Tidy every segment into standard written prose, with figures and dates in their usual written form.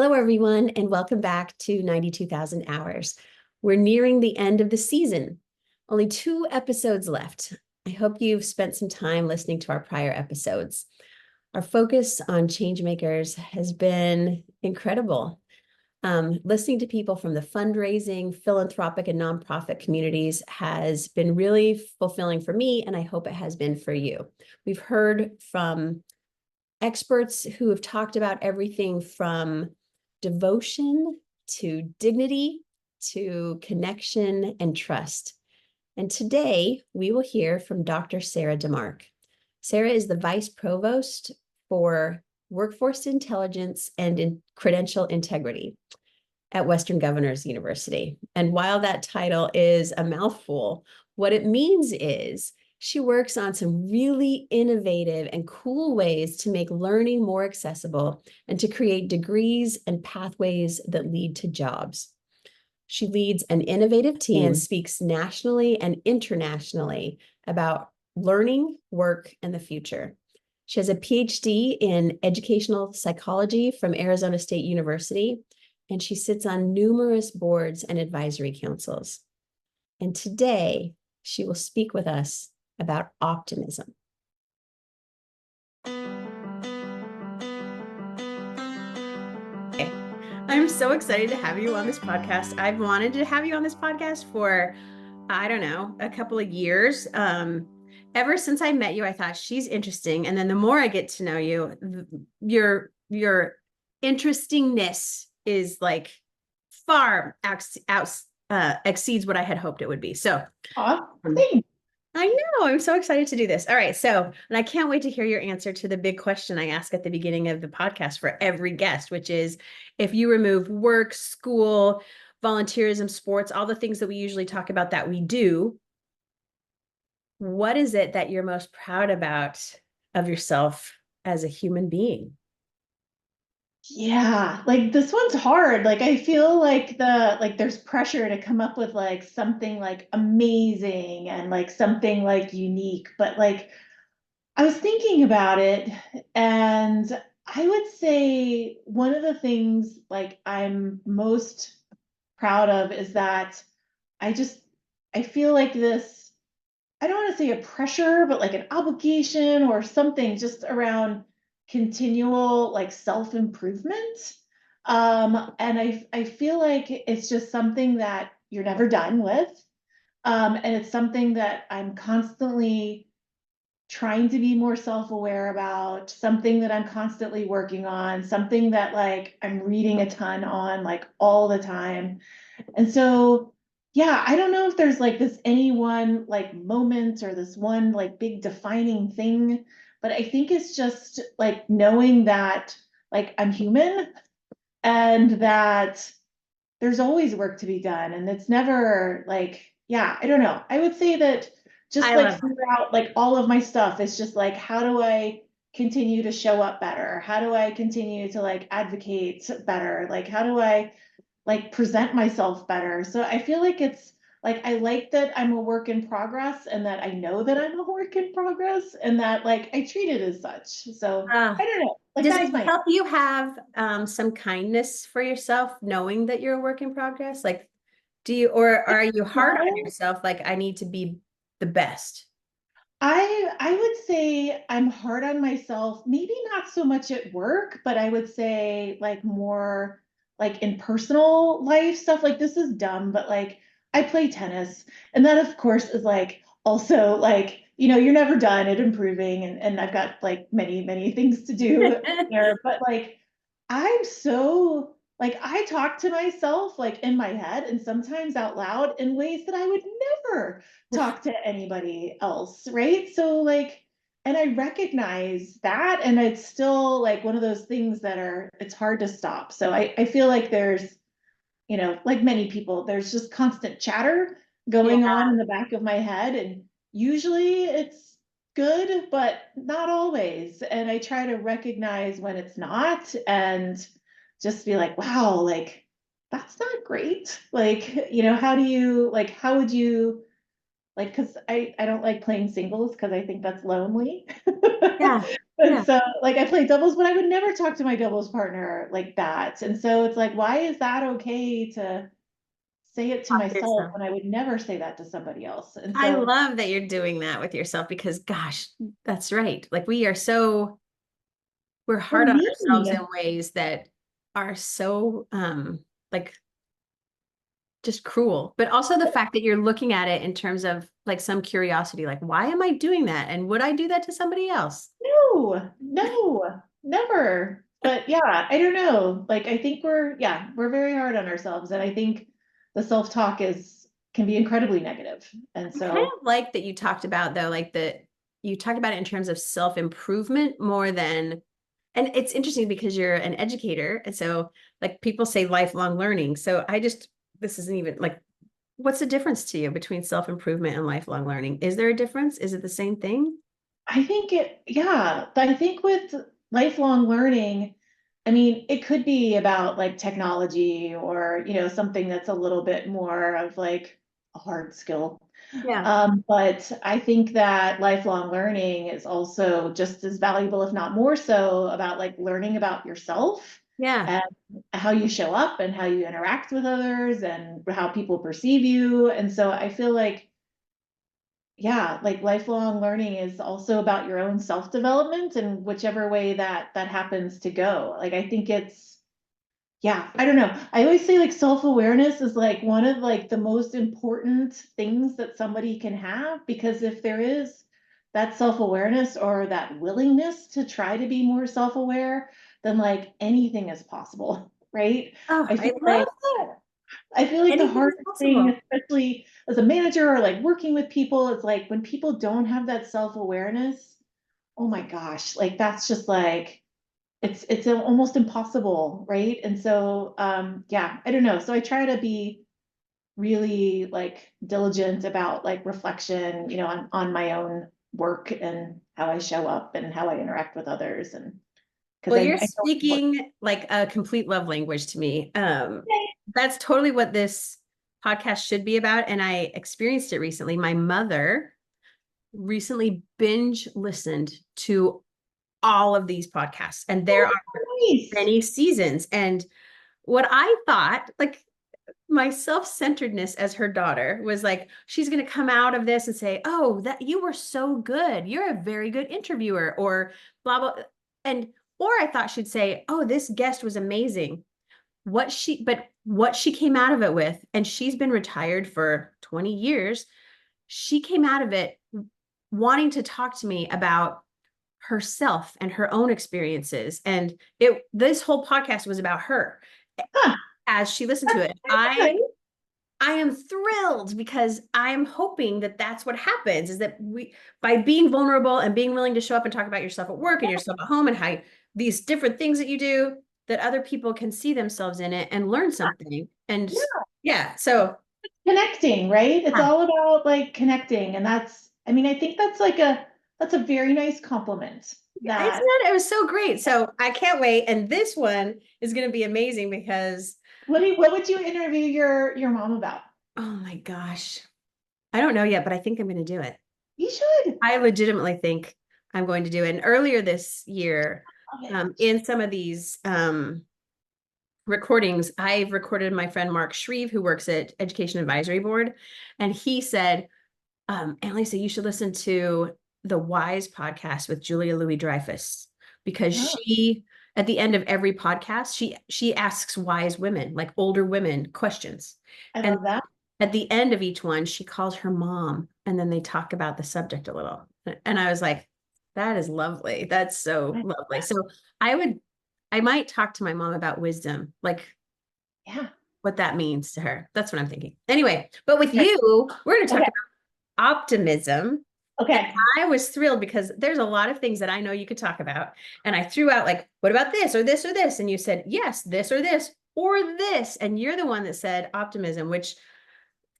Hello, everyone, and welcome back to 92,000 Hours. We're nearing the end of the season. Only 2 episodes left. I hope you've spent some time listening to our prior episodes. Our focus on Changemakers has been incredible. Listening to people from the fundraising, philanthropic, and nonprofit communities has been really fulfilling for me, and I hope it has been for you. We've heard from experts who have talked about everything from devotion to dignity to connection and trust. And today we will hear from Dr. Sarah DeMark. Sarah is the Vice Provost for Workforce Intelligence and Credential Integrity at Western Governors University. And while that title is a mouthful, what it means is she works on some really innovative and cool ways to make learning more accessible and to create degrees and pathways that lead to jobs. She leads an innovative team and speaks nationally and internationally about learning, work, and the future. She has a PhD in educational psychology from Arizona State University, and she sits on numerous boards and advisory councils. And today, she will speak with us about optimism. I'm so excited to have you on this podcast. I've wanted to have you on this podcast for, I don't know, a couple of years. Ever since I met you, I thought she's interesting. And then the more I get to know you, your interestingness is like far exceeds what I had hoped it would be. So Thanks. I know, I'm so excited to do this. All right. So, and I can't wait to hear your answer to the big question I ask at the beginning of the podcast for every guest, which is if you remove work, school, volunteerism, sports, all the things that we usually talk about that we do, what is it that you're most proud about of yourself as a human being? Yeah, like this one's hard. Like I feel like there's pressure to come up with like something like amazing and like something like unique. But like I was thinking about it and I would say one of the things like I'm most proud of is that I just I feel like this, I don't want to say a pressure, but like an obligation or something just around continual like self-improvement. And I feel like it's just something that you're never done with. And it's something that I'm constantly trying to be more self-aware about, something that I'm constantly working on, something that like I'm reading a ton on like all the time. And so, yeah, I don't know if there's like this any one like moment or this one like big defining thing, but I think it's just like knowing that like I'm human and that there's always work to be done. And it's never like, yeah, I don't know. I would say that just like throughout like all of my stuff, it's just like, how do I continue to show up better? How do I continue to like advocate better? Like, how do I like present myself better? So I feel like it's like I like that I'm a work in progress and that I know that I'm a work in progress and that like I treat it as such. So I don't know. Like Does that's it my help you have some kindness for yourself, knowing that you're a work in progress? Like, do you, or are you hard on no. yourself? Like, I need to be the best. I would say I'm hard on myself, maybe not so much at work, but I would say like more like in personal life stuff. Like this is dumb, but like I play tennis, and that of course is like also like, you're never done at improving, and I've got like many things to do there, but like I'm so like I talk to myself like in my head and sometimes out loud in ways that I would never talk to anybody else, right? So like, and I recognize that, and it's still like one of those things that it's hard to stop. So I feel like there's, like many people, there's just constant chatter Yeah. going on in the back of my head, and usually it's good, but not always. And I try to recognize when it's not and just be like, wow, like that's not great. Like, how do you like, how would you like, because I don't like playing singles because I think that's lonely. Yeah. And Yeah. so, like, I play doubles, but I would never talk to my doubles partner like that. And so it's like, why is that okay to say it to Talk to myself yourself. when I would never say that to somebody else? And I so, love that you're doing that with yourself because gosh, that's right. Like we're for hard on me, ourselves in ways that are so like just cruel. But also the fact that you're looking at it in terms of like some curiosity, like why am I doing that? And would I do that to somebody else? no, no, never. But yeah, I don't know. Like, I think we're very hard on ourselves. And I think the self-talk can be incredibly negative. And I kind so, of like that you talked about though, like that you talked about it in terms of self-improvement more than, and it's interesting because you're an educator. And so like people say lifelong learning. So this isn't even like, what's the difference to you between self-improvement and lifelong learning? Is there a difference? Is it the same thing? yeah, I think with lifelong learning, I mean, it could be about like technology or, something that's a little bit more of like a hard skill. Yeah. But I think that lifelong learning is also just as valuable, if not more so, about like learning about yourself Yeah. and how you show up and how you interact with others and how people perceive you. And so I feel like, yeah, like lifelong learning is also about your own self-development and whichever way that happens to go. Like I think yeah, I don't know. I always say like self-awareness is like one of like the most important things that somebody can have, because if there is that self-awareness or that willingness to try to be more self-aware, then like anything is possible, right? Oh, I I feel love like that. I feel like the Anything is hardest thing, possible. especially as a manager or like working with people, is like when people don't have that self-awareness, oh my gosh, like that's just like it's almost impossible, right? And so yeah, I don't know. So I try to be really like diligent about like reflection, on my own work and how I show up and how I interact with others. And because Well, you're I know it's important. speaking like a complete love language to me. That's totally what this podcast should be about. And I experienced it recently. My mother recently binge listened to all of these podcasts, and there Oh, are nice. many seasons. And what I thought, like my self-centeredness as her daughter, was like, she's going to come out of this and say, "Oh, that you were so good. You're a very good interviewer," or blah, blah. And, or I thought she'd say, "Oh, this guest was amazing." What she came out of it with, and she's been retired for 20 years, she came out of it wanting to talk to me about herself and her own experiences. And this whole podcast was about her Huh, as she listened to that's it. nice. I am thrilled because I am hoping that that's what happens, is that by being vulnerable and being willing to show up and talk about yourself at work and yourself at home and how these different things that you do, that other people can see themselves in it and learn something. And Yeah. yeah, so Connecting, right? It's yeah, all about like connecting. And I mean, I think that's a very nice compliment it's that, not, it was so great. So I can't wait. And this one is going to be amazing because, what would you interview your mom about? oh my gosh, I don't know yet, but I think I'm going to do it. You should. I legitimately think I'm going to do it. And earlier this year, Love it. in some of these recordings, I've recorded my friend Mark Shreve, who works at Education Advisory Board. And he said, Annalisa, you should listen to the Wise podcast with Julia Louis-Dreyfus, because Oh, at the end of every podcast, she asks wise women, like older women, questions. I And love that. at the end of each one, she calls her mom, and then they talk about the subject a little. And I was like, that is lovely. That's so lovely. So I would, I might talk to my mom about wisdom, like Yeah. what that means to her. That's what I'm thinking. Anyway, but with Okay. you, we're going to talk Okay. about optimism. And Okay. I was thrilled because there's a lot of things that I know you could talk about. And I threw out like, what about this or this or this? And you said, yes, this or this or this. And you're the one that said optimism, which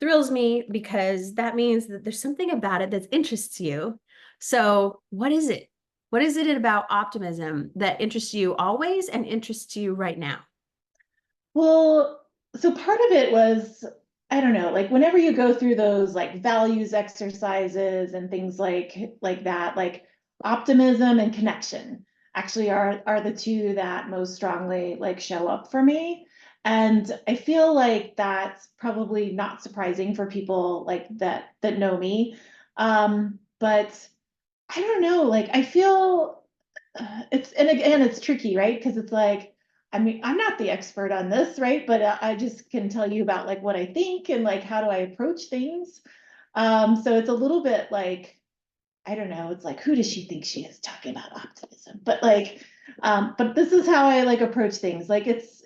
thrills me because that means that there's something about it that interests you. So what is it? What is it about optimism that interests you always and interests you right now? Well, so part of it was I don't know, like whenever you go through those like values exercises and things like that, like optimism and connection actually are the two that most strongly like show up for me. And I feel like that's probably not surprising for people like that know me. But I don't know, like I feel it's, and again, it's tricky, right? Because it's like, I mean, I'm not the expert on this, right? But I just can tell you about like what I think and like how do I approach things. So it's a little bit like, I don't know, it's like, who does she think she is talking about optimism? But like, but this is how I like approach things. Like it's,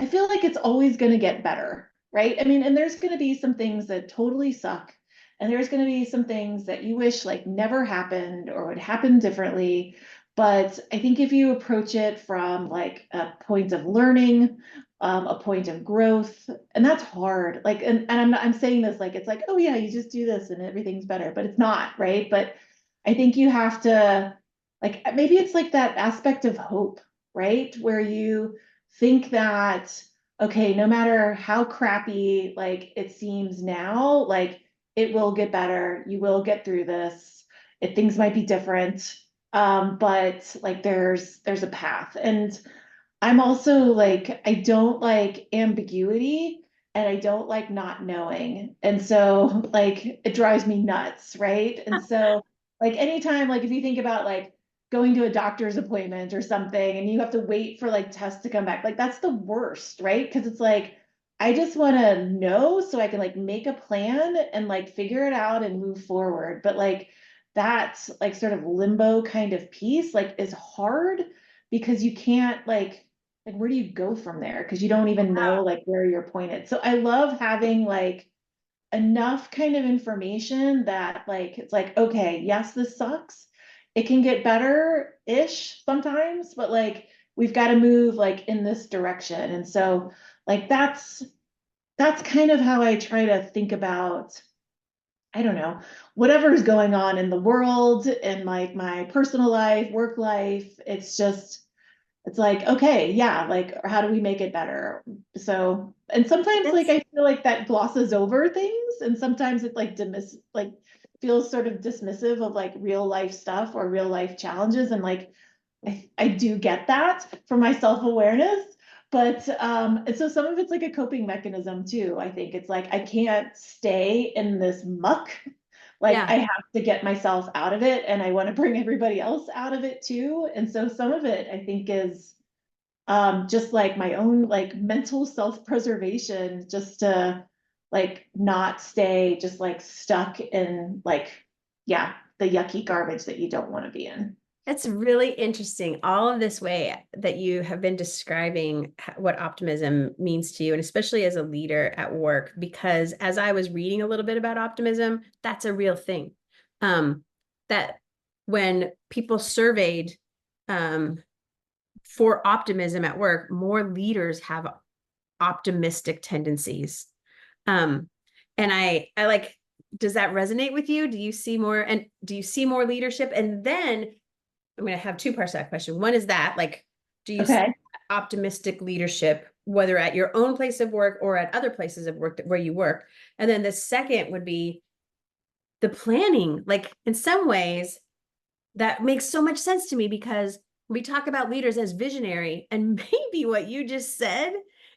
I feel like it's always going to get better, right? I mean, and there's going to be some things that totally suck, and there's going to be some things that you wish like never happened or would happen differently. But I think if you approach it from like a point of learning, a point of growth, and that's hard. Like, and I'm saying this like it's like, oh yeah, you just do this and everything's better, but it's not, right? But I think you have to like maybe it's like that aspect of hope, right? Where you think that, okay, no matter how crappy like it seems now, like it will get better, you will get through this, if things might be different, but like there's a path. And I'm also like, I don't like ambiguity and I don't like not knowing. And so like it drives me nuts, right? And so like anytime, like if you think about like going to a doctor's appointment or something and you have to wait for like tests to come back, like that's the worst, right? Because it's like I just want to know so I can like make a plan and like figure it out and move forward. But like that like sort of limbo kind of piece like is hard because you can't like where do you go from there? Because you don't even know like where you're pointed. So I love having like enough kind of information that like it's like, okay, yes, this sucks. It can get better-ish sometimes, but like we've got to move like in this direction. And so like that's kind of how I try to think about, I don't know, whatever's going on in the world, in like my personal life, work life. It's just it's like, okay, yeah, like, how do we make it better? So, and sometimes like That's I feel like that glosses over things, and sometimes it like feels sort of dismissive of like real life stuff or real life challenges. And like I do get that for my self-awareness. But and so some of it's like a coping mechanism too. I think it's like I can't stay in this muck. Like yeah. I have to get myself out of it and I want to bring everybody else out of it too. And so some of it I think is just like my own like mental self-preservation, just to like not stay just like stuck in like, yeah, the yucky garbage that you don't want to be in. That's really interesting. All of this way that you have been describing what optimism means to you, and especially as a leader at work, because as I was reading a little bit about optimism, that's a real thing. That when people surveyed for optimism at work, more leaders have optimistic tendencies. Um, and I like, does that resonate with you? Do you see more, and do you see more leadership? And then I'm going to have two parts to that question. One is that, like, do you see Okay. optimistic leadership, whether at your own place of work or at other places of work where you work? And then the second would be the planning. Like, in some ways, that makes so much sense to me because we talk about leaders as visionary, and maybe what you just said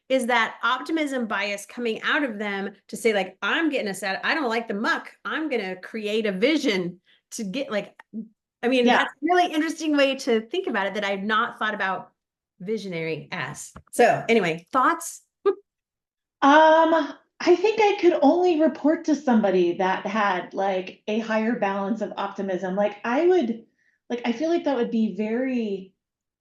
is that optimism bias coming out of them to say, like, I'm getting us out, I don't like the muck, I'm going to create a vision to get like, I mean, Yeah. that's a really interesting way to think about it that I've not thought about visionary as. So anyway, thoughts? I think I could only report to somebody that had like a higher balance of optimism. Like I would, like I feel like that would be very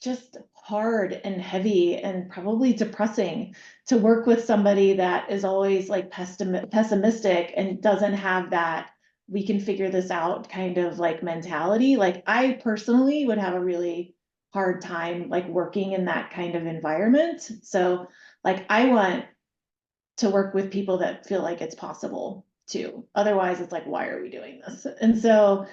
just hard and heavy and probably depressing to work with somebody that is always like pessimistic and doesn't have that we can figure this out kind of like mentality. Like I personally would have a really hard time like working in that kind of environment. So like I want to work with people that feel like it's possible too. Otherwise, it's like, why are we doing this? And so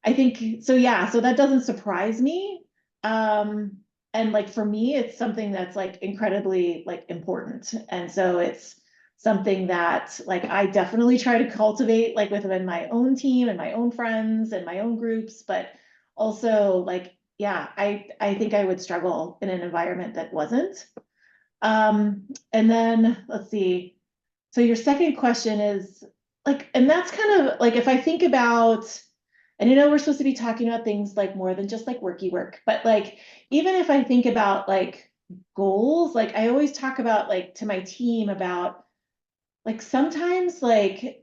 I think so, yeah, so that doesn't surprise me. Um, and like for me, it's something that's like incredibly like important. And so it's something that like I definitely try to cultivate like within my own team and my own friends and my own groups, but also like, yeah, I think I would struggle in an environment that wasn't. And then let's see. So your second question is like, and that's kind of like if I think about, and we're supposed to be talking about things like more than just like worky work, but like even if I think about like goals, like I always talk about like to my team about like sometimes like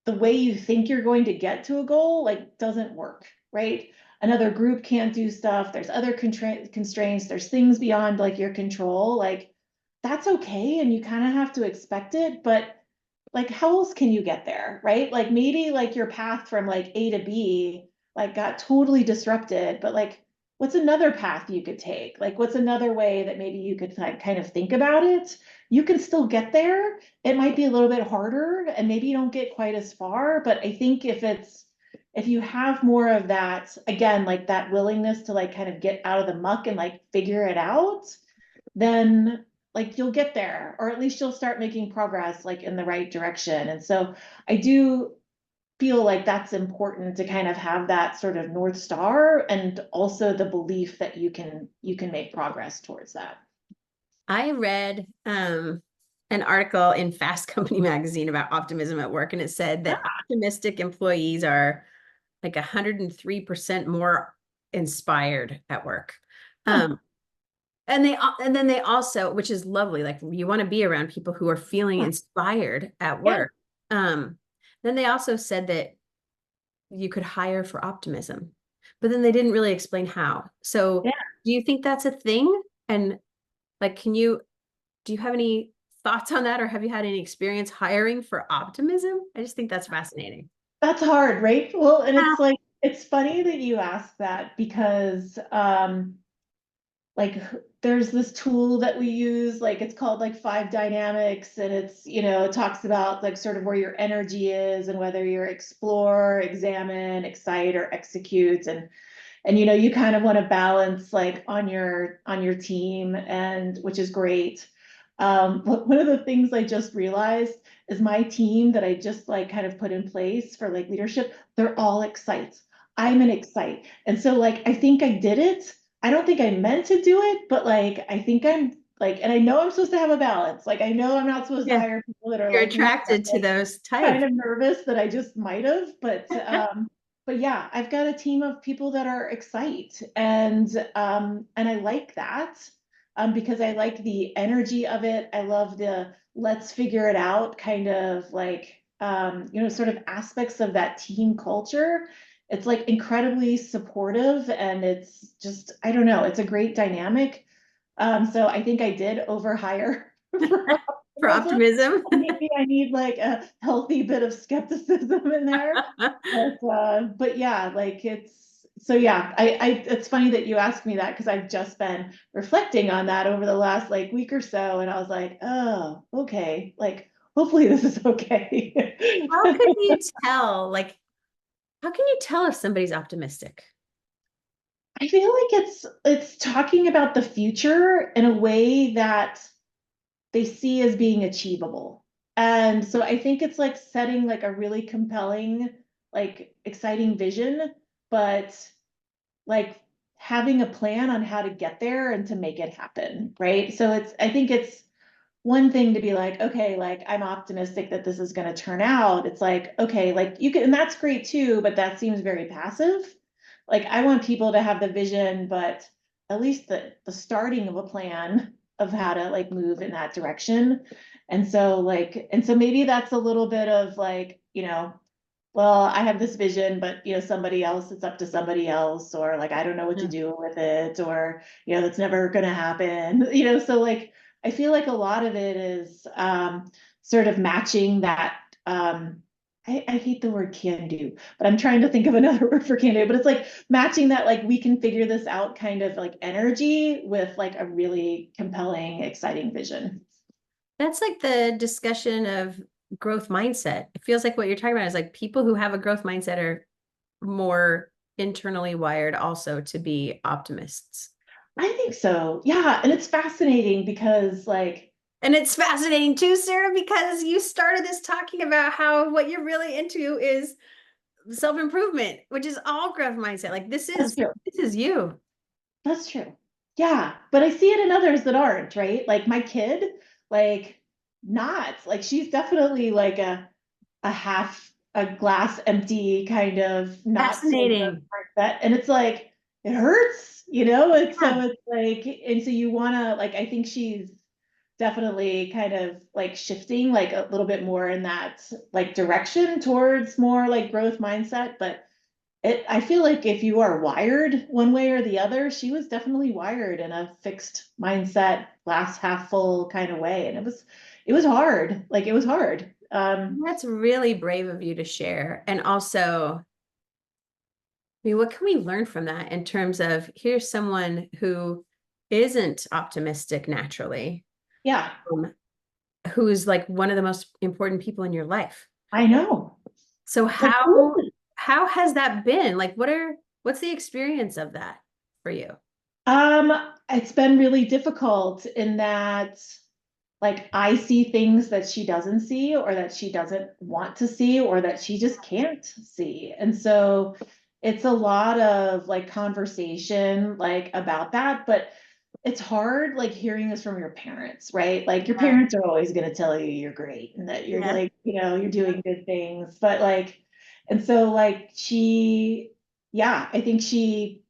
the way you think you're going to get to a goal like doesn't work, right? Another group can't do stuff. There's other constraints. There's things beyond like your control. Like that's okay, and you kind of have to expect it. But like, how else can you get there, right? Like maybe like your path from like A to B like got totally disrupted, but like what's another path you could take? Like what's another way that maybe you could like kind of think about it? You can still get there. It might be a little bit harder and maybe you don't get quite as far, but I think if you have more of that, again, like that willingness to like kind of get out of the muck and like figure it out, then like you'll get there, or at least you'll start making progress like in the right direction. And so I do feel like that's important to kind of have that sort of North Star and also the belief that you can make progress towards that. I read an article in Fast Company magazine about optimism at work, and it said that optimistic employees are like 103% more inspired at work. Huh. Um, and then they also, which is lovely, like you want to be around people who are feeling inspired at Yeah. work. Then they also said that you could hire for optimism, but then they didn't really explain how. So Yeah. do you think that's a thing? And like, do you have any thoughts on that, or have you had any experience hiring for optimism? I just think that's fascinating. That's hard, right? Well, and Ah, it's like it's funny that you ask that because like there's this tool that we use, like it's called like five dynamics, and it's it talks about like sort of where your energy is and whether you're explore, examine, excite, or execute. And you kind of want to balance like on your team, and which is great. But one of the things I just realized is my team that I just like kind of put in place for like leadership, they're all excite. I'm an excite. And so like I think I did it. I don't think I meant to do it, but like I think I'm like, and I know I'm supposed to have a balance. Like I know I'm not supposed to yeah, hire people that are you're like me, attracted to like those kind types. of nervous that I just might have, but yeah, I've got a team of people that are excite, and I like that because I like the energy of it. I love the let's figure it out kind of like sort of aspects of that team culture. It's like incredibly supportive, and it's just I don't know, it's a great dynamic. So I think I did overhire for For optimism. optimism. Maybe I need like a healthy bit of skepticism in there. But yeah, like it's so yeah, I it's funny that you asked me that because I've just been reflecting on that over the last like week or so, and I was like, oh, okay, like hopefully this is okay. How can you tell, like, how can you tell if somebody's optimistic? I feel like it's talking about the future in a way that they see as being achievable. And so I think it's like setting like a really compelling, like exciting vision, but like having a plan on how to get there and to make it happen, right? So I think it's one thing to be like, okay, like I'm optimistic that this is going to turn out. It's like, okay, like you can, and that's great too, but that seems very passive. Like I want people to have the vision, but at least the starting of a plan of how to like move in that direction. And so maybe that's a little bit of like, well, I have this vision, but somebody else, it's up to somebody else, or like I don't know what to Yeah. do with it, or that's never gonna happen. So like I feel like a lot of it is sort of matching that I hate the word can do, but I'm trying to think of another word for can do, but it's like matching that like we can figure this out kind of like energy with like a really compelling, exciting vision. That's like the discussion of growth mindset. It feels like what you're talking about is like people who have a growth mindset are more internally wired also to be optimists. I think so. Yeah. And it's fascinating because like And it's fascinating too, Sarah, because you started this talking about how what you're really into is self-improvement, which is all growth mindset. Like That's true. this is you. That's true. Yeah, but I see it in others that aren't, right? Like my kid, like not like she's definitely like a half a glass empty kind of not so good Fascinating. mindset. And it's like it hurts, you know? And Yeah. so it's like, and so you wanna like I think she's definitely kind of like shifting like a little bit more in that like direction towards more like growth mindset. But I feel like if you are wired one way or the other, she was definitely wired in a fixed mindset, glass half full kind of way. And it was hard. Like it was hard. That's really brave of you to share. And also, I mean, what can we learn from that in terms of here's someone who isn't optimistic naturally, Yeah, um, who's like one of the most important people in your life. I know. So Like, how has that been? Like what's the experience of that for you? um, it's been really difficult in that like I see things that she doesn't see or that she doesn't want to see or that she just can't see. And so it's a lot of like conversation like about that, but it's hard like hearing this from your parents, right? Like your Yeah. parents are always going to tell you you're great and that you're Yeah. like, you know, you're doing good things, but like and so like she yeah, I think she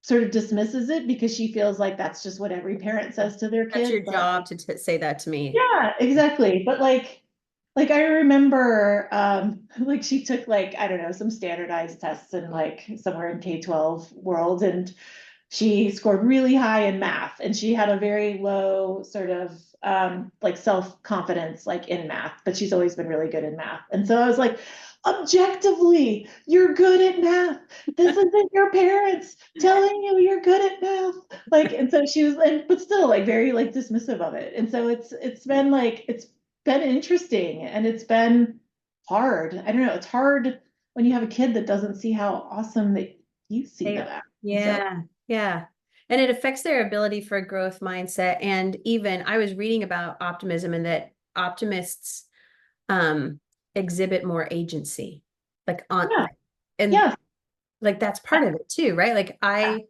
sort of dismisses it because she feels like that's just what every parent says to their That's kid, your but job to say that to me. yeah, exactly. But like I remember like she took like I don't know some standardized tests in like somewhere in K-12 world and she scored really high in math and she had a very low sort of like self-confidence like in math, but she's always been really good in math. And so I was like, objectively, you're good at math. This isn't your parents telling you you're good at math. Like, and so she was, and but still like very like dismissive of it. And so it's been like it's been interesting and it's been hard. I don't know, it's hard when you have a kid that doesn't see how awesome that you see They- that. So yeah, yeah. And it affects their ability for a growth mindset. And even I was reading about optimism and that optimists um exhibit more agency. Like on yeah, and yeah, like that's part of it too, right? Like I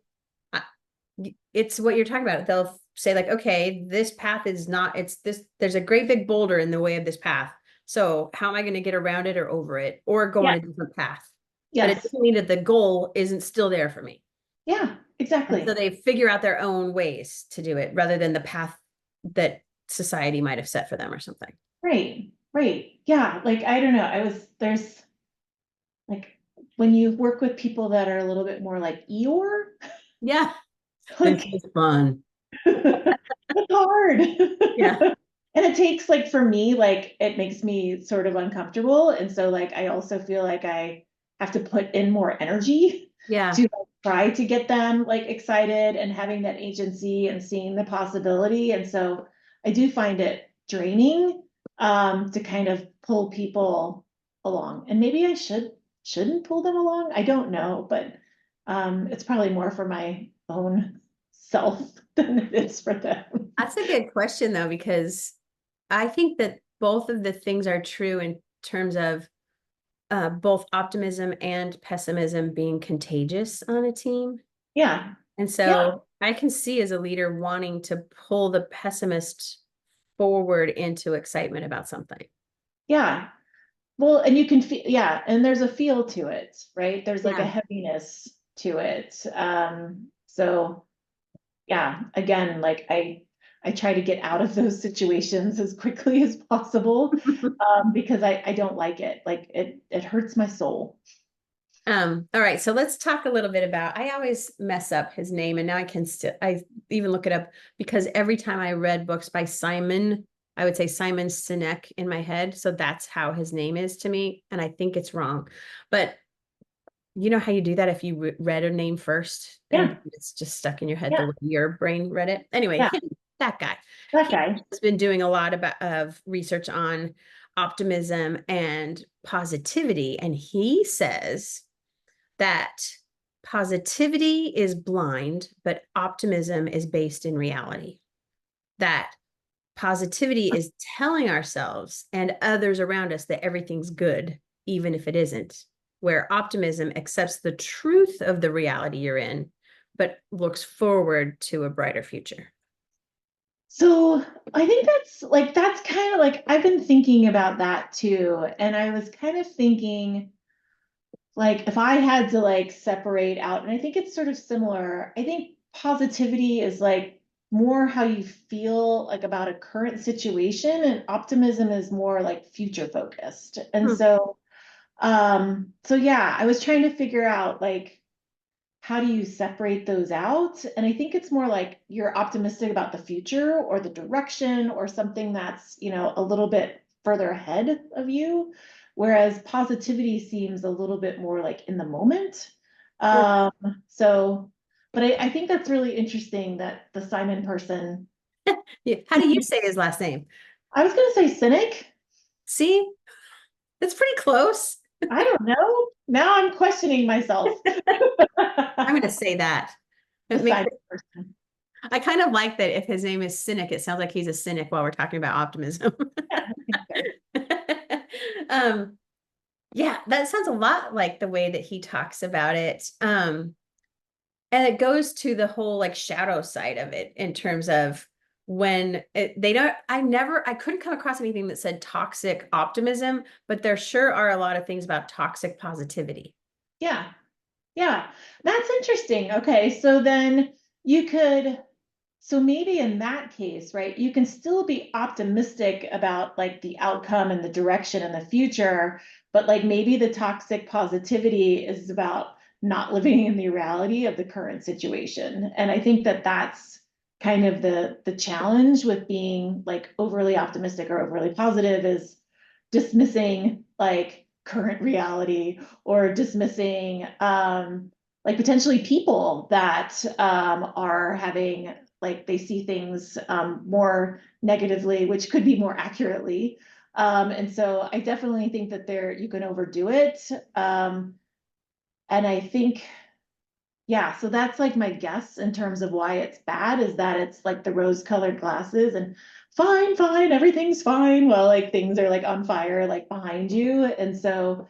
it's what you're talking about. They'll say like, okay, this path is not, it's this, there's a great big boulder in the way of this path. So how am I going to get around it or over it or go on yeah, a different path? But it yes, doesn't mean that the goal isn't still there for me. yeah, And so exactly. they figure out their own ways to do it rather than the path that society might have set for them or something. Right, right. Yeah, like I don't know. There's like when you work with people that are a little bit more like Eeyore, Yeah. This like is fun. it's hard. Yeah. And it takes like for me, like it makes me sort of uncomfortable. And so like I also feel like I have to put in more energy Yeah. to like, try to get them like excited and having that agency and seeing the possibility. And so I do find it draining to kind of pull people along. And maybe I shouldn't pull them along. I don't know, but it's probably more for my own self than it is for them. That's a good question though, because I think that both of the things are true in terms of both optimism and pessimism being contagious on a team. Yeah. And Yeah. so I can see as a leader wanting to pull the pessimist forward into excitement about something. Yeah. Well, and you can feel, yeah, and there's a feel to it, right? There's like a Yeah. heaviness to it. So yeah, again, like I try to get out of those situations as quickly as possible, because I don't like it. Like it hurts my soul. All right, so let's talk a little bit about, I always mess up his name and now I can still, I even look it up because every time I read books by Simon, I would say Simon Sinek in my head. So that's how his name is to me. And I think it's wrong. But you know how you do that if you read a name first and Yeah. it's just stuck in your head the Yeah. way your brain read it. Anyway, Yeah. that guy, That he guy. has been doing a lot of research on optimism and positivity. And he says that positivity is blind, but optimism is based in reality. That positivity is telling ourselves and others around us that everything's good, even if it isn't. Where optimism accepts the truth of the reality you're in, but looks forward to a brighter future. So I think that's kind of like I've been thinking about that too. And I was kind of thinking like if I had to like separate out, and I think it's sort of similar, I think positivity is like more how you feel like about a current situation, and optimism is more like future focused. And Hmm. so yeah, I was trying to figure out like how do you separate those out? And I think it's more like you're optimistic about the future or the direction or something that's, a little bit further ahead of you. Whereas positivity seems a little bit more like in the moment. Yeah. Um, so, but I think that's really interesting that the Simon person, Yeah. How do you say his last name? I was going to say cynic. See, it's pretty close. I don't know. Now I'm questioning myself. I'm going to say that. The It makes Simon it, person. I kind of like that if his name is Cynic, it sounds like he's a cynic while we're talking about optimism. Yeah, I think so. um, yeah, that sounds a lot like the way that he talks about it. And it goes to the whole like shadow side of it in terms of they don't, I couldn't come across anything that said toxic optimism, but there sure are a lot of things about toxic positivity. Yeah. Yeah, that's interesting. Okay, so then you could, so maybe in that case, right, you can still be optimistic about like the outcome and the direction and the future, but like maybe the toxic positivity is about not living in the reality of the current situation. And I think that that's kind of the challenge with being like overly optimistic or overly positive is dismissing like current reality or dismissing like potentially people that are having like they see things more negatively, which could be more accurately. And so I definitely think that there you can overdo it. And I think, yeah, so that's like my guess in terms of why it's bad is that it's like the rose-colored glasses and fine, fine, everything's fine. Well, like things are like on fire, like behind you. And so,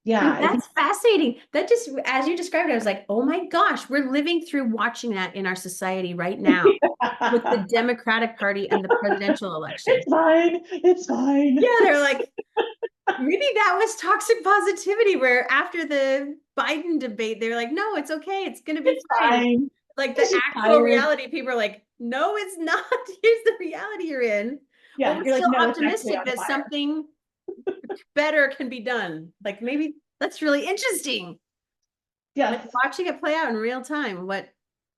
yeah, And I think that's fascinating. That just, as you described it, I was like, oh my gosh, we're living through watching that in our society right now with the Democratic Party and the presidential election. it's fine, it's Yeah, fine. they're like, maybe that was toxic positivity, where after the Biden debate, they're like, no, it's okay. It's going to be It's fine. fine. Like the He's just actual tired. reality, people are like, no, it's not. Here's the reality you're in. But Yeah, we're you're like, still no, it's actually optimistic on that fire. something better can be done. Like maybe that's really interesting. Like Yes, watching it play out in real time. What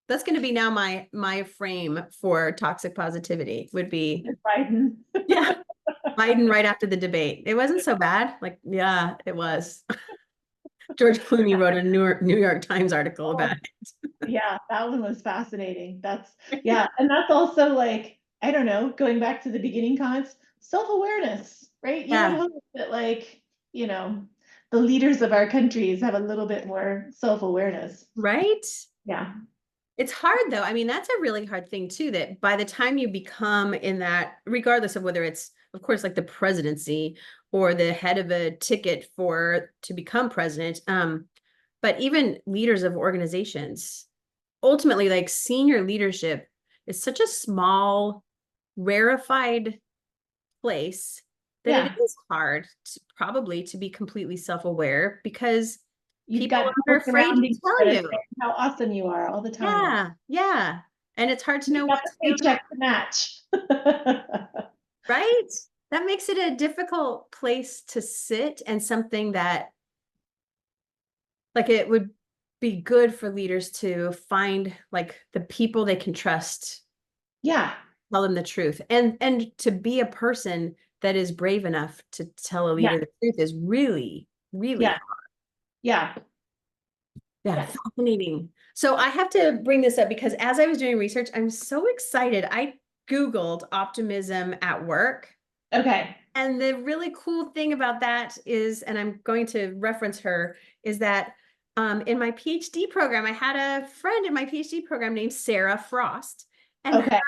that's going to be now my frame for toxic positivity would be, it's Biden. yeah, Biden right after the debate. It wasn't so bad. Like, yeah, it was. George Clooney wrote a New York Times article about Oh, yeah, that one was fascinating. Yeah, and that's also like, I don't know, going back to the beginning comments, self-awareness, right? You would Yeah, hope that like, you know, the leaders of our countries have a little bit more self-awareness. right? Yeah. It's hard though. I mean, that's a really hard thing too, that by the time you become in that, regardless of whether it's, of course, like the presidency or the head of a ticket for to become president, but even leaders of organizations, ultimately, like senior leadership is such a small, rarefied place that it Yeah. is hard to, probably to be completely self-aware because You've people got are people afraid to surrounding you tell that are you. saying how awesome you are all the time. Yeah, yeah. And it's hard to You've know got what the to do, paycheck to match. right? That makes it a difficult place to sit, and something that like it would be good for leaders to find like the people they can trust, Yeah. tell them the truth, and to be a person that is brave enough to tell a Yeah. leader the truth is really, really Yeah. hard. Yeah. Yeah, Yes. fascinating. So I have to bring this up because as I was doing research, I'm so excited. I Googled optimism at work. Okay. And the really cool thing about that is, and I'm going to reference her, is that in my PhD program, I had a friend in my PhD program named Sarah Frost, and her Okay.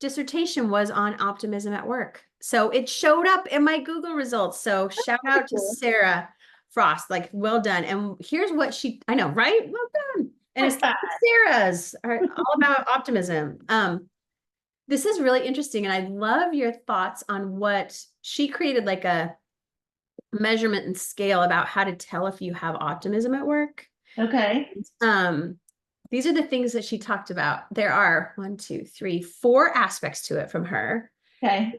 dissertation was on optimism at work. So it showed up in my Google results. So shout out to Cool. Sarah Frost, like well done. And here's what I know, right? Well done. And it's Sarah's are all about optimism. This is really interesting. And I love your thoughts on what she created, like a measurement and scale about how to tell if you have optimism at work. Okay. Um, these are the things that she talked about. There are 1, 2, 3, 4 aspects to it from her. Okay.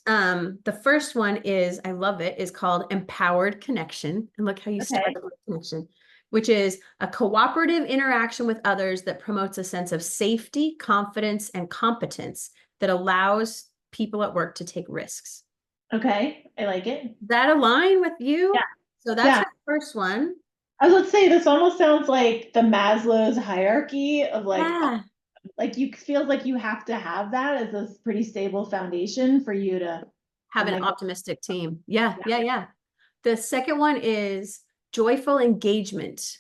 And the first one is, I love it, is called empowered connection. And look how you Okay. started with connection, which is a cooperative interaction with others that promotes a sense of safety, confidence, and competence that allows people at work to take risks. Okay. I like it. Does that align with you? Yeah. So that's Yeah. her first one. I would say this almost sounds like the Maslow's hierarchy of Yeah. like you feels like you have to have that as a pretty stable foundation for you to, oh Have an my God. optimistic team. Yeah, Yeah. yeah, yeah. The second one is joyful engagement,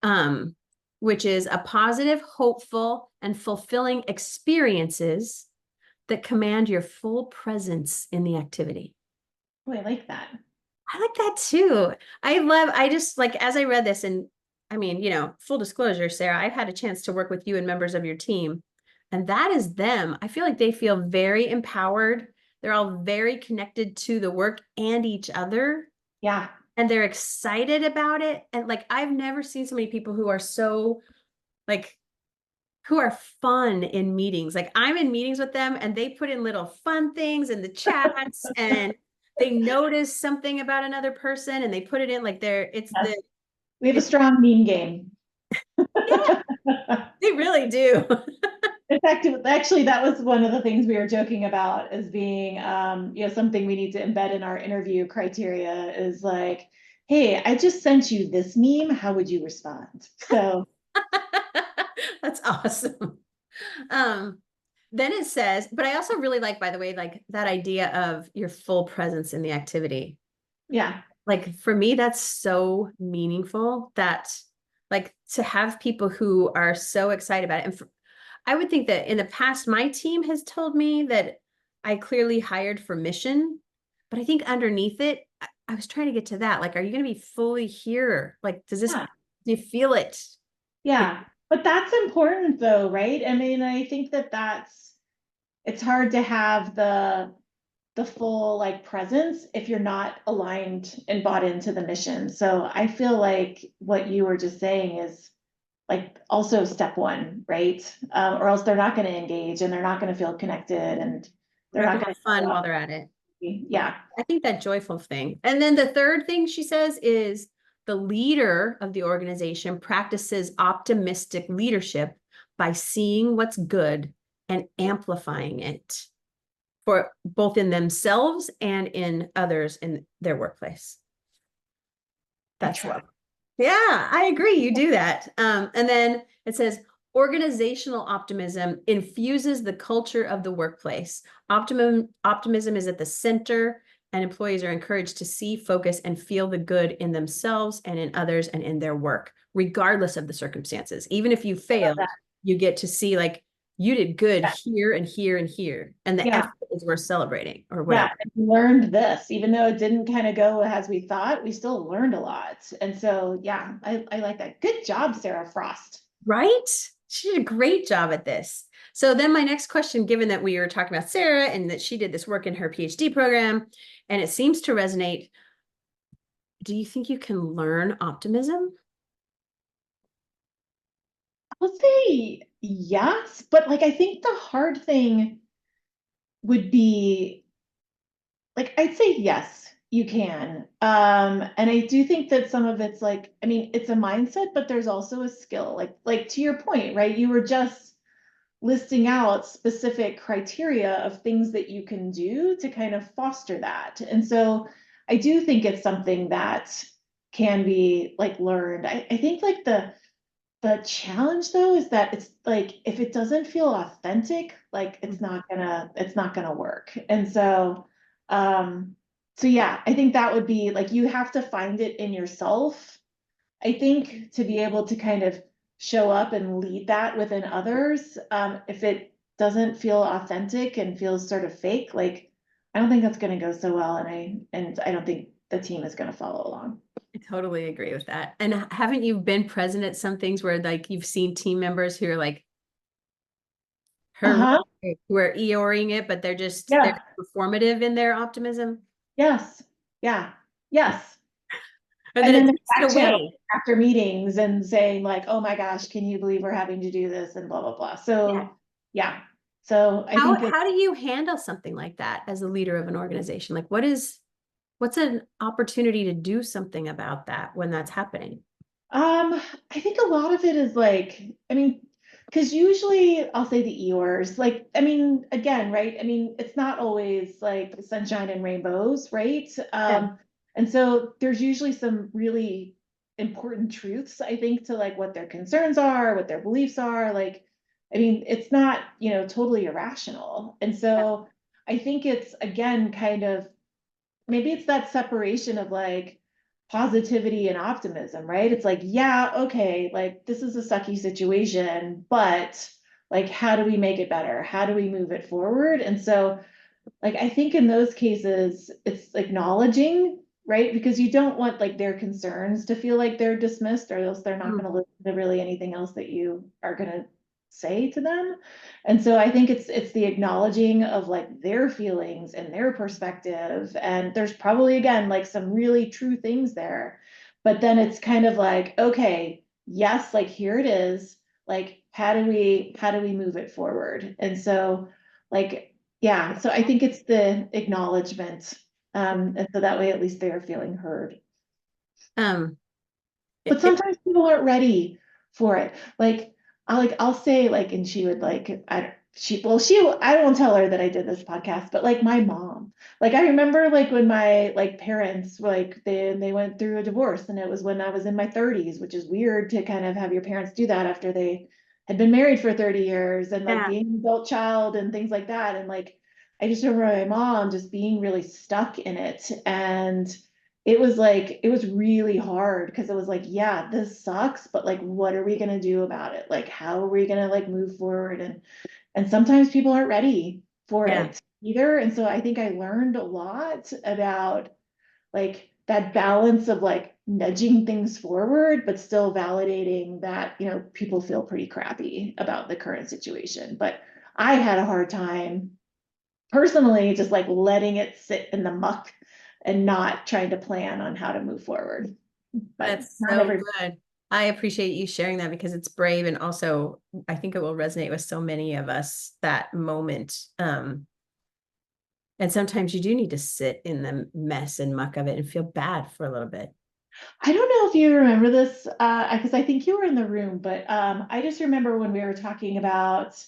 um, which is a positive, hopeful, and fulfilling experiences that command your full presence in the activity. Oh, I like that. I like that too. I just like, as I read this, and I mean, full disclosure, Sarah, I've had a chance to work with you and members of your team, and that is them. I feel like they feel very empowered. They're all very connected to the work and each other, Yeah. and they're excited about it. And like, I've never seen so many people who are so like, who are fun in meetings. Like I'm in meetings with them and they put in little fun things in the chats and they notice something about another person and they put it in like Yes. We have a it's strong meme game. yeah, they really do. In fact, actually, that was one of the things we were joking about as being, something we need to embed in our interview criteria is like, hey, I just sent you this meme. How would you respond? So, That's awesome. Um, then it says, but I also really like, by the way, like that idea of your full presence in the activity. yeah, Like for me, that's so meaningful that like to have people who are so excited about it. And I would think that in the past, my team has told me that I clearly hired for mission, but I think underneath it, I was trying to get to that. Like, are you going to be fully here? Like, do yeah, you feel it? yeah. But that's important though, right? I mean, I think it's hard to have the full like presence if you're not aligned and bought into the mission. So I feel like what you were just saying is like also step one, right? Or else they're not going to engage and they're not going to feel connected and They're they're not not going to going have to fun show while up. they're at it. Yeah. I think that joyful thing. And then the third thing she says is the leader of the organization practices optimistic leadership by seeing what's good and amplifying it for both in themselves and in others in their workplace. I That's try. love. Yeah, I agree. You do that. And then it says organizational optimism infuses the culture of the workplace. Optimism is at the center, and employees are encouraged to see, focus, and feel the good in themselves and in others and in their work, regardless of the circumstances. Even if you failed, you get to see like you did good here and here and here, and the Yeah. effort is worth celebrating or Yeah. whatever. And we learned this, even though it didn't kind of go as we thought, we still learned a lot. And so, yeah, I like that. Good job, Sarah Frost. Right? She did a great job at this. So then my next question, given that we were talking about Sarah and that she did this work in her PhD program, and it seems to resonate, do you think you can learn optimism? I'll say yes, but like I think the hard thing would be like I'd say yes, you can. And I do think that some of it's like, I mean, it's a mindset, but there's also a skill. Like to your point, right? You were just listing out specific criteria of things that you can do to kind of foster that. And so I do think it's something that can be like learned. I think like the challenge though is that it's like if it doesn't feel authentic, like it's not gonna work. And um so yeah, I think that would be like you have to find it in yourself. I think to be able to kind of show up and lead that within others, if it doesn't feel authentic and feels sort of fake, like I don't think that's going to go so well, and I don't think the team is going to follow along. I totally agree with that. And haven't you been present at some things where like you've seen team members who are like her Uh-huh. who are Eeyoring it, but they're Yeah. performative in their optimism. Yes. Yeah. Yes. And And then then it they're takes it back channel away. after meetings and saying like, "Oh my gosh, can you believe we're having to do this?" and blah blah blah. Yeah. So yeah. So I think that How do you handle something like that as a leader of an organization? Like what's an opportunity to do something about that when that's happening? I think a lot of it is like, I mean, because usually I'll say the Eeyores, like, I mean, again, right? I mean, it's not always like sunshine and rainbows, right? Yeah. And so there's usually some really important truths, I think, to like what their concerns are, what their beliefs are. Like, I mean, it's not, totally irrational. And so I think it's again kind of maybe it's that separation of like positivity and optimism, right? It's like, yeah, okay, like this is a sucky situation, but like, how do we make it better? How do we move it forward? And so, like, I think in those cases, it's acknowledging, right? Because you don't want like their concerns to feel like they're dismissed, or else they're not Mm. going to listen to really anything else that you are going to say to them. And so I think it's the acknowledging of like their feelings and their perspective. And there's probably again like some really true things there. But then it's kind of like, okay, yes, like here it is. Like how do we move it forward? And so like yeah, so I think it's the acknowledgement. And so that way at least they are feeling heard. Um, But it, sometimes people aren't ready for it. I'll say like, and she would like, I won't tell her that I did this podcast, but like my mom, like I remember like when my like parents were like they went through a divorce, and it was when I was in my 30s, which is weird to kind of have your parents do that after they had been married for 30 years and like yeah, being an adult child and things like that. And like I just remember my mom just being really stuck in it. And it was really hard because it was like, yeah, this sucks, but like what are we going to do about it? Like how are we going to like move forward? And sometimes people aren't ready for yeah. it either. And so I think I learned a lot about like that balance of like nudging things forward but still validating that, people feel pretty crappy about the current situation. But I had a hard time personally just like letting it sit in the muck and not trying to plan on how to move forward. But That's not so every good. I appreciate you sharing that because it's brave and also I think it will resonate with so many of us that moment. And sometimes you do need to sit in the mess and muck of it and feel bad for a little bit. I don't know if you remember this, because I think you were in the room, but I just remember when we were talking about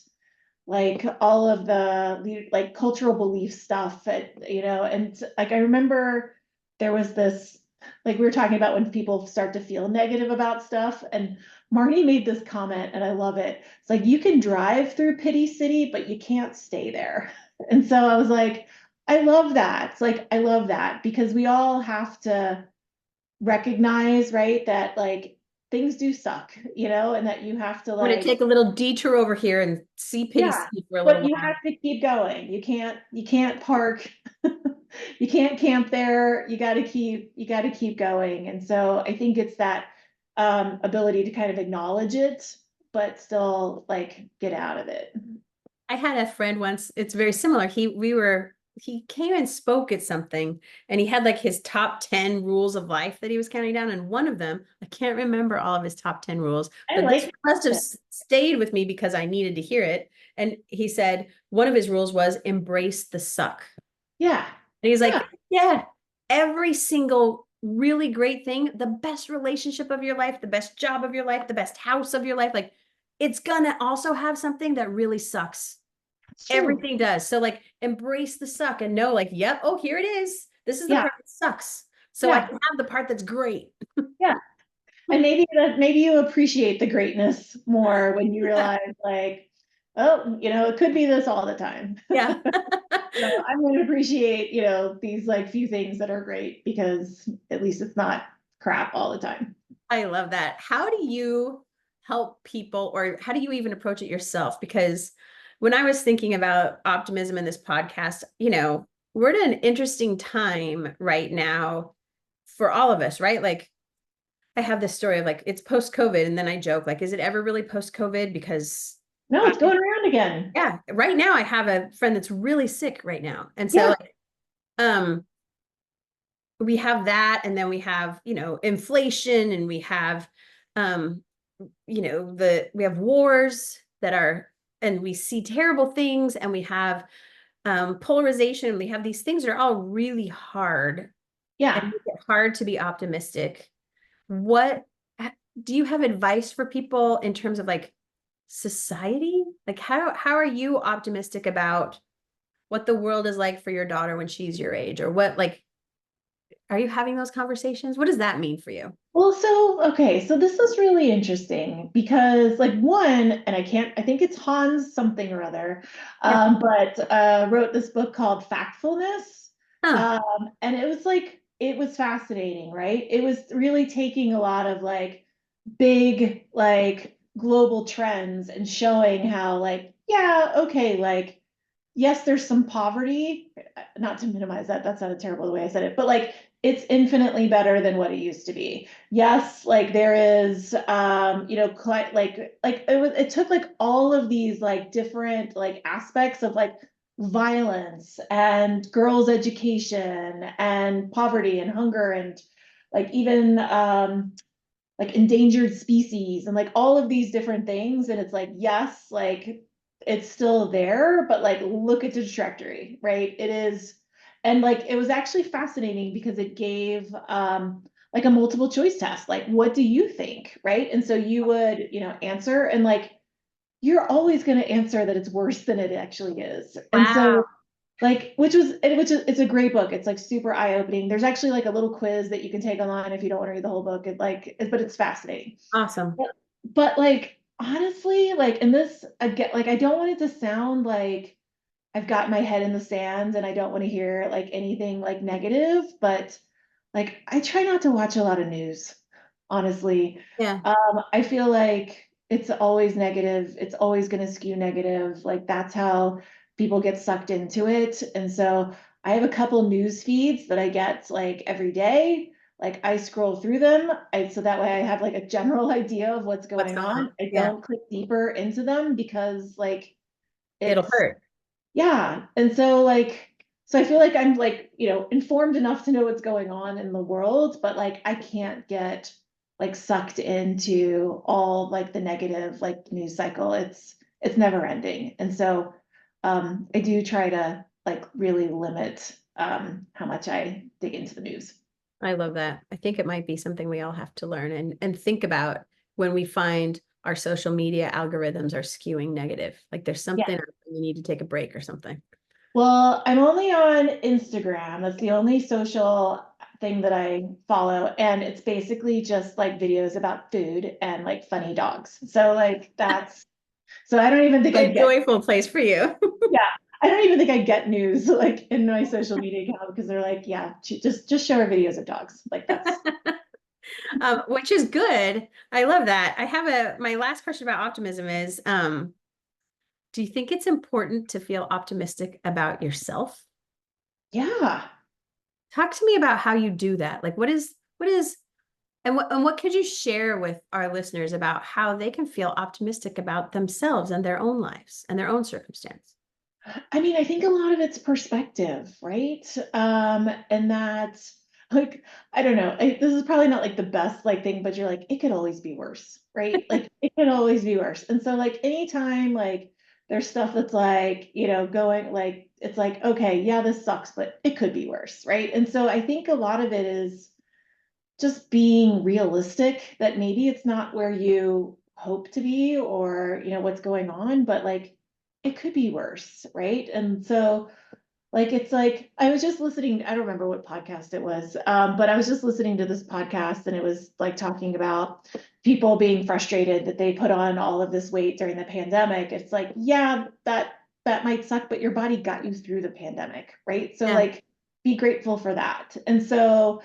like all of the like cultural belief stuff, and like I remember there was this like we were talking about when people start to feel negative about stuff, and Marty made this comment, and I love it. It's like you can drive through Pity City, but you can't stay there. And so I was like, I love that. It's like I love that because we all have to recognize, right, that like things do suck, and that you have to I'm going to like, take a little detour over here and see Pity yeah, City for a but little you have while. to keep going. You can't park, you can't camp there. You got to keep going. And so I think it's that ability to kind of acknowledge it, but still like get out of it. I had a friend once, it's very similar. He came and spoke at something and he had like his top 10 rules of life that he was counting down. And one of them, I can't remember all of his top 10 rules, I but this like must have it. stayed with me because I needed to hear it. And he said one of his rules was embrace the suck. Yeah. And he's Yeah. like, yeah, every single really great thing, the best relationship of your life, the best job of your life, the best house of your life, like it's gonna also have something that really sucks. It's true. Everything does. So like embrace the suck and know like, yep, oh, here it is. This is the Yeah. part that sucks. So I Yeah. can have the part that's great. Yeah. And maybe you appreciate the greatness more when you Yeah. realize like, oh, it could be this all the time. Yeah. So I'm going to appreciate, these like few things that are great because at least it's not crap all the time. I love that. How do you help people or how do you even approach it yourself? Because when I was thinking about optimism in this podcast, we're at an interesting time right now for all of us, right? Like I have this story of like it's post-COVID, and then I joke, like, is it ever really post-COVID? Because No, I, it's going around again. yeah, right now I have a friend that's really sick right now. And so Yeah, like, we have that, and then we have, inflation, and we have um, we have wars that are, and we see terrible things, and we have polarization, and we have these things that are all really hard and yeah. make it hard to be optimistic. What do you have advice for people in terms of like society? Like how are you optimistic about what the world is like for your daughter when she's your age, or what, like, are you having those conversations? What does that mean for you? Well, so okay, so this is really interesting because like one, and I think it's Hans something or other, Yeah. but wrote this book called Factfulness. Huh. And it was like it was fascinating, right? It was really taking a lot of like big like global trends and showing how like, yeah, okay, like yes, there's some poverty, not to minimize that, that sounded terrible the way I said it, but like it's infinitely better than what it used to be. Yes, like there is quite like it took like all of these like different like aspects of like violence and girls' education and poverty and hunger and like even like endangered species and like all of these different things. And it's like, yes, like it's still there, but like look at the trajectory, right? It is, and like it was actually fascinating because it gave like a multiple choice test. Like, what do you think? Right. And so you would, answer and like you're always going to answer that it's worse than it actually is. And Wow. so like which is it's a great book. It's like super eye-opening. There's actually like a little quiz that you can take online if you don't want to read the whole book. But it's fascinating. Awesome. But like honestly, like in this again, like I don't want it to sound like I've got my head in the sand and I don't want to hear like anything like negative, but like I try not to watch a lot of news, honestly. Yeah. I feel like it's always negative, it's always going to skew negative. Like that's how people get sucked into it. And so I have a couple news feeds that I get like every day. Like I scroll through them, so that way I have like a general idea of what's What's going going on? on. I Yeah. don't click deeper into them because like It'll it's hurt. yeah. And so like so I feel like I'm like, informed enough to know what's going on in the world, but like I can't get like sucked into all like the negative like news cycle. It's never ending. And so I do try to like really limit how much I dig into the news. I love that. I think it might be something we all have to learn and think about when we find our social media algorithms are skewing negative. Like there's something we need to take a break or something. Well, I'm only on Instagram. That's the only social thing that I follow. And it's basically just like videos about food and like funny dogs. So like so I don't even think I A get, joyful place for you. yeah, I don't even think I get news like in my social media account because they're like, yeah, just show her videos of dogs. Like that's, Which is good. I love that. I have my last question about optimism is, do you think it's important to feel optimistic about yourself? yeah. Talk to me about how you do that. Like what is and what could you share with our listeners about how they can feel optimistic about themselves and their own lives and their own circumstance? I mean, I think a lot of it's perspective, right? And that's like, I don't know. This is probably not like the best like thing, but you're like, it could always be worse, right? Like it could always be worse. And so like anytime like there's stuff that's like, going like it's like, okay, yeah, this sucks, but it could be worse, right? And so I think a lot of it is just being realistic that maybe it's not where you hope to be or what's going on, but like it could be worse, right? And so like it's like I was just listening, I don't remember what podcast it was, but I was just listening to this podcast and it was like talking about people being frustrated that they put on all of this weight during the pandemic. It's like, yeah, that might suck, but your body got you through the pandemic, right? So Yeah. like be grateful for that. And so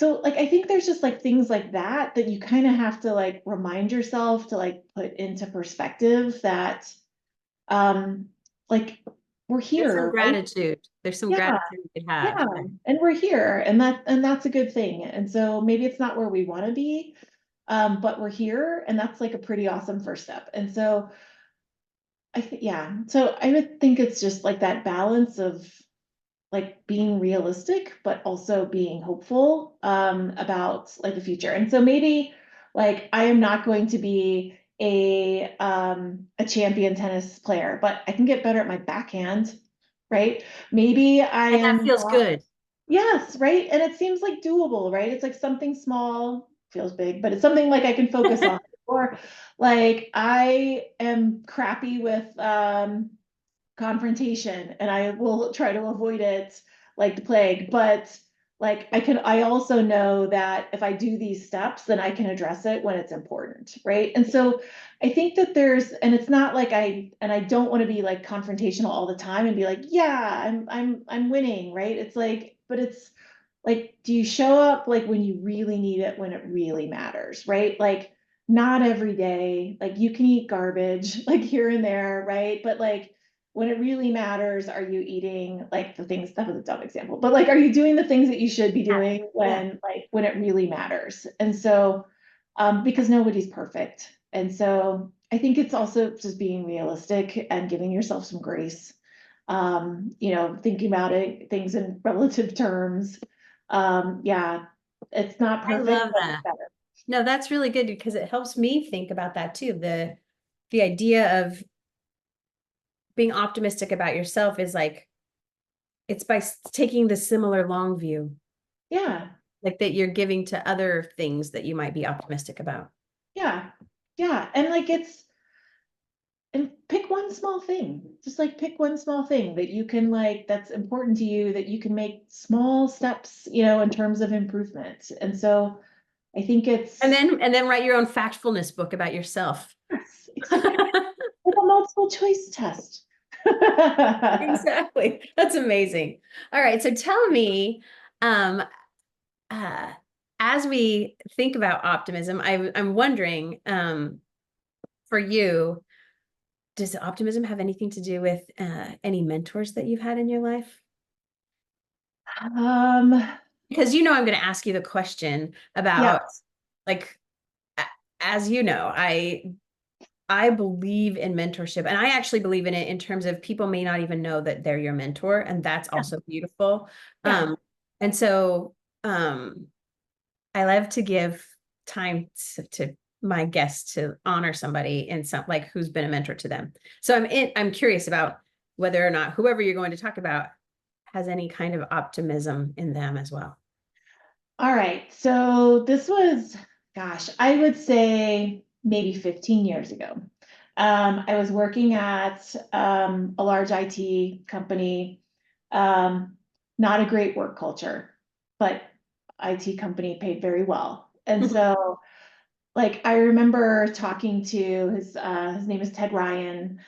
like I think there's just like things like that that you kind of have to like remind yourself to like put into perspective that um, like we're There's some here, right? gratitude. There's some Yeah, gratitude we could have. yeah, and we're here, and that's a good thing. And so maybe it's not where we want to be, but we're here, and that's like a pretty awesome first step. And so I think, yeah, so I would think it's just like that balance of like being realistic, but also being hopeful about like the future. And so maybe like I am not going to be a champion tennis player, but I can get better at my backhand, right? Maybe I And that am feels not, good. yes, right? And it seems like doable, right? It's like something small, feels big, but it's something like I can focus on. Or like I am crappy with confrontation and I will try to avoid it like the plague. But like I also know that if I do these steps, then I can address it when it's important, right? And so I think that and it's not like I don't want to be like confrontational all the time and be like, yeah, I'm winning, right? It's like, but it's like, do you show up like when you really need it, when it really matters, right? Like not every day, like you can eat garbage like here and there, right? But like when it really matters, are you eating like the things, that was a dumb example, but like, are you doing the things that you should be Yeah. doing Yeah. when it really matters? And so, because nobody's perfect. And so I think it's also just being realistic and giving yourself some grace. Thinking about it, things in relative terms. Yeah, it's not I perfect, love but it's that. better. No, that's really good because it helps me think about that too. The idea of being optimistic about yourself is like it's by taking the similar long view, Yeah, like that you're giving to other things that you might be optimistic about. yeah, yeah. And like and pick one small thing, just like pick one small thing that you can like that's important to you, that you can make small steps, in terms of improvement. And so I think it's And then write your own factfulness book about yourself. yes, exactly, like a multiple choice test. Exactly. That's amazing. All right. So tell me, um, uh, as we think about optimism, I'm wondering, for you, does optimism have anything to do with any mentors that you've had in your life? um Because I'm going to ask you the question yeah, about, like, a- as you know, I believe in mentorship, and I actually believe in it in terms of people may not even know that they're your mentor, and that's yeah, also beautiful. yeah. And so um, I love to give time to my guests to honor somebody in some like who's been a mentor to them. So I'm curious about whether or not whoever you're going to talk about has any kind of optimism in them as well. All right, so this was, gosh, I would say maybe 15 years ago. I was working at a large IT company, um, not a great work culture, but IT company paid very well. And so like I remember talking to his name is Ted Ryan.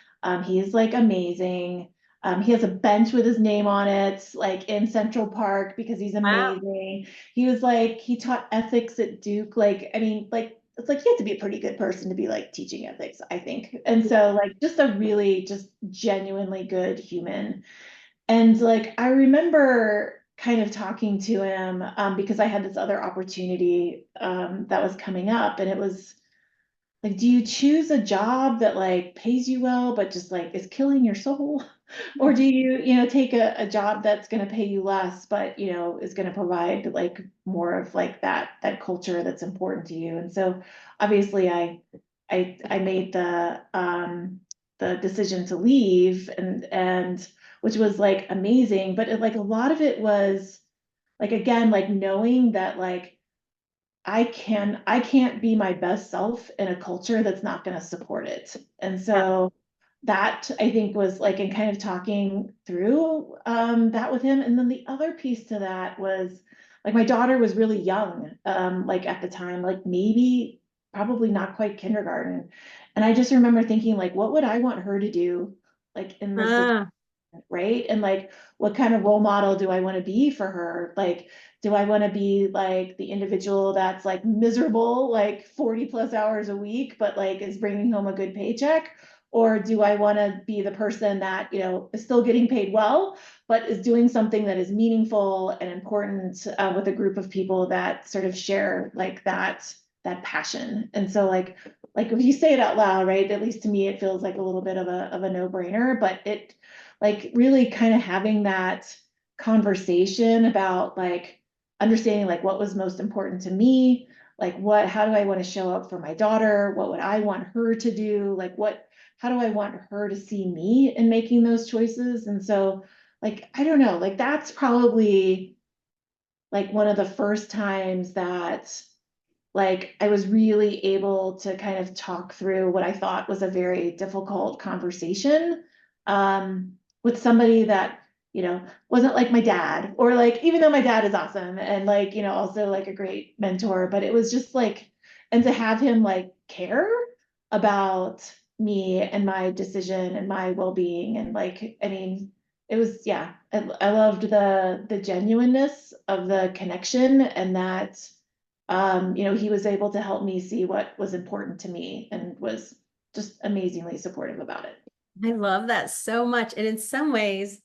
He's like amazing. He has a bench with his name on it, like in Central Park because he's Wow. amazing. He was like he taught ethics at Duke. Like I mean, like it's like you have to be a pretty good person to be like teaching ethics, I think. And so like just a really just genuinely good human. And like I remember kind of talking to him because I had this other opportunity that was coming up, and it was like, do you choose a job that like pays you well, but just like is killing your soul? Or do you, take a job that's going to pay you less, but, is going to provide like more of like that culture that's important to you? And so obviously I made the decision to leave and which was like amazing, but like a lot of it was like, again, like knowing that like I can't be my best self in a culture that's not going to support it. And Yeah. so that I think was like in kind of talking through that with him. And then the other piece to that was like my daughter was really young, like at the time, like maybe probably not quite kindergarten. And I just remember thinking like, what would I want her to do like in this situation? Ah, Right? And like, what kind of role model do I want to be for her? Like, do I want to be like the individual that's like miserable, like 40 plus hours a week, but like is bringing home a good paycheck? Or do I want to be the person that, is still getting paid well, but is doing something that is meaningful and important with a group of people that sort of share like that passion. And so like if you say it out loud, right, at least to me, it feels like a little bit of a no-brainer, but it like really kind of having that conversation about like understanding like what was most important to me, like how do I want to show up for my daughter? What would I want her to do? Like how do I want her to see me in making those choices? And so like, I don't know, like that's probably like one of the first times that like I was really able to kind of talk through what I thought was a very difficult conversation with somebody that, wasn't like my dad, or like, even though my dad is awesome and like, also like a great mentor, but it was just like, and to have him like care about me and my decision and my well-being. And like, I mean, it was, yeah, I loved the genuineness of the connection, and that he was able to help me see what was important to me and was just amazingly supportive about it. I love that so much. And in some ways,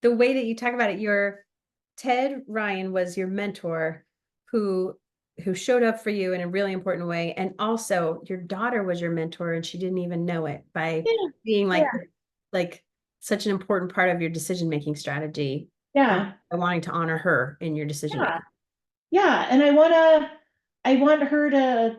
the way that you talk about it, your Ted Ryan was your mentor who showed up for you in a really important way. And also your daughter was your mentor and she didn't even know it by Yeah, being yeah, like such an important part of your decision-making strategy. yeah, Wanting to honor her in your decision yeah, making. yeah. And I want her to,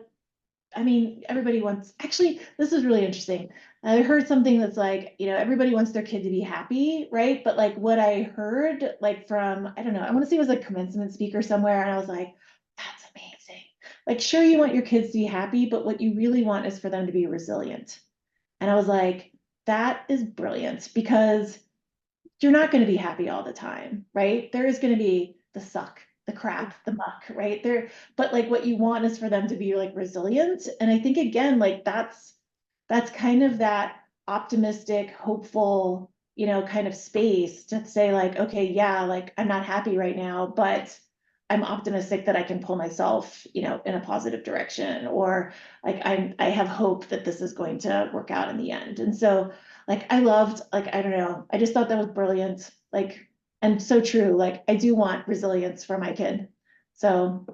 I mean, everybody wants, actually, this is really interesting. I heard something that's like, everybody wants their kid to be happy, right? But like what I heard, like from, I don't know, I want to say it was a commencement speaker somewhere, and I was like, that's amazing. Like, sure, you want your kids to be happy, but what you really want is for them to be resilient. And I was like, that is brilliant, because you're not going to be happy all the time, right? There is going to be the suck, the crap, the muck, right? But like what you want is for them to be like resilient. And I think again, like that's kind of that optimistic, hopeful, kind of space to say like, okay, yeah, like I'm not happy right now, but I'm optimistic that I can pull myself, in a positive direction, or like I have hope that this is going to work out in the end. And so like I loved, like, I don't know, I just thought that was brilliant. Like, and so true. Like I do want resilience for my kid. So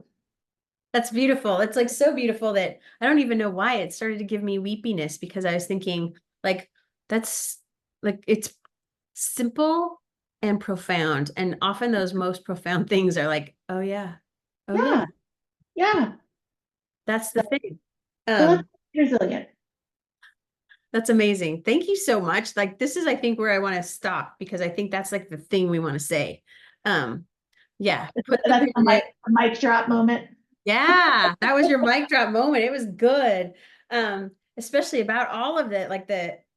That's beautiful. It's like so beautiful that I don't even know why it started to give me weepiness, because I was thinking like that's like it's simple and profound. And often those most profound things are like, oh yeah. Oh yeah. yeah, yeah. That's the thing. So let's Um, be resilient. that's amazing. Thank you so much. Like this is, I think, where I want to stop, because I think that's like the thing we want to say. Um, yeah, put the That's pin in it. a mic drop moment. Yeah, that was your mic drop moment. It was good. Especially about all of it, like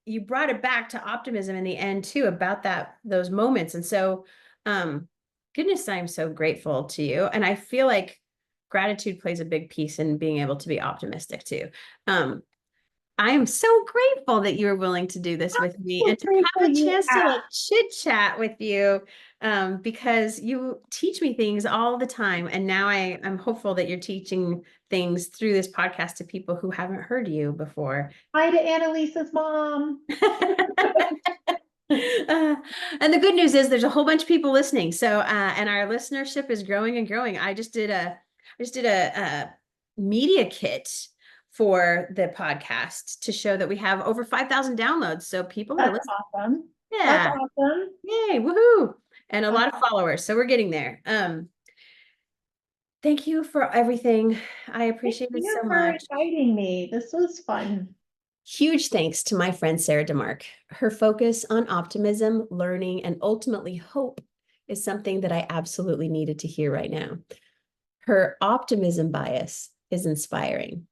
you brought it back to optimism in the end too, about those moments. And so, goodness, I'm so grateful to you. And I feel like gratitude plays a big piece in being able to be optimistic too. I am so grateful that you were willing to do this with me So and to grateful have a you chance to asked. like chit chat with you, because you teach me things all the time. And now I'm hopeful that you're teaching things through this podcast to people who haven't heard you before. Hi to Annalisa's mom. And the good news is there's a whole bunch of people listening. So, and our listenership is growing and growing. I just did a media kit for the podcast to show that we have over 5,000 downloads. So people are That's listening. awesome. That's Yeah. awesome. Yay. Woohoo. And a lot of followers. So we're getting there. Thank you for everything. I Thank appreciate it you so for much. inviting me. This was fun. Huge thanks to my friend Sarah DeMark. Her focus on optimism, learning, and ultimately hope is something that I absolutely needed to hear right now. Her optimism bias is inspiring.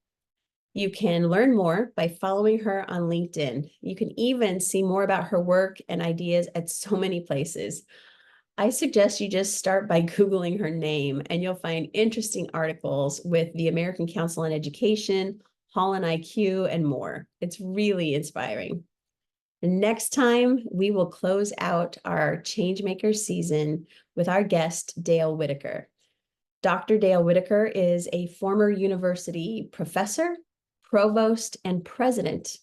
You can learn more by following her on LinkedIn. You can even see more about her work and ideas at so many places. I suggest you just start by Googling her name, and you'll find interesting articles with the American Council on Education, Holland IQ, and more. It's really inspiring. Next time, we will close out our Changemakers season with our guest, Dale Whitaker. Dr. Dale Whitaker is a former university professor, provost, and president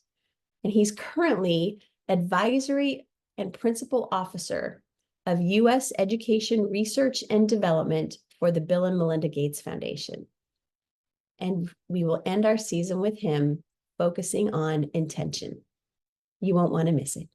and he's currently advisory and principal officer of U.S. Education Research and Development for the Bill and Melinda Gates Foundation. And we will end our season with him focusing on intention. You won't want to miss it.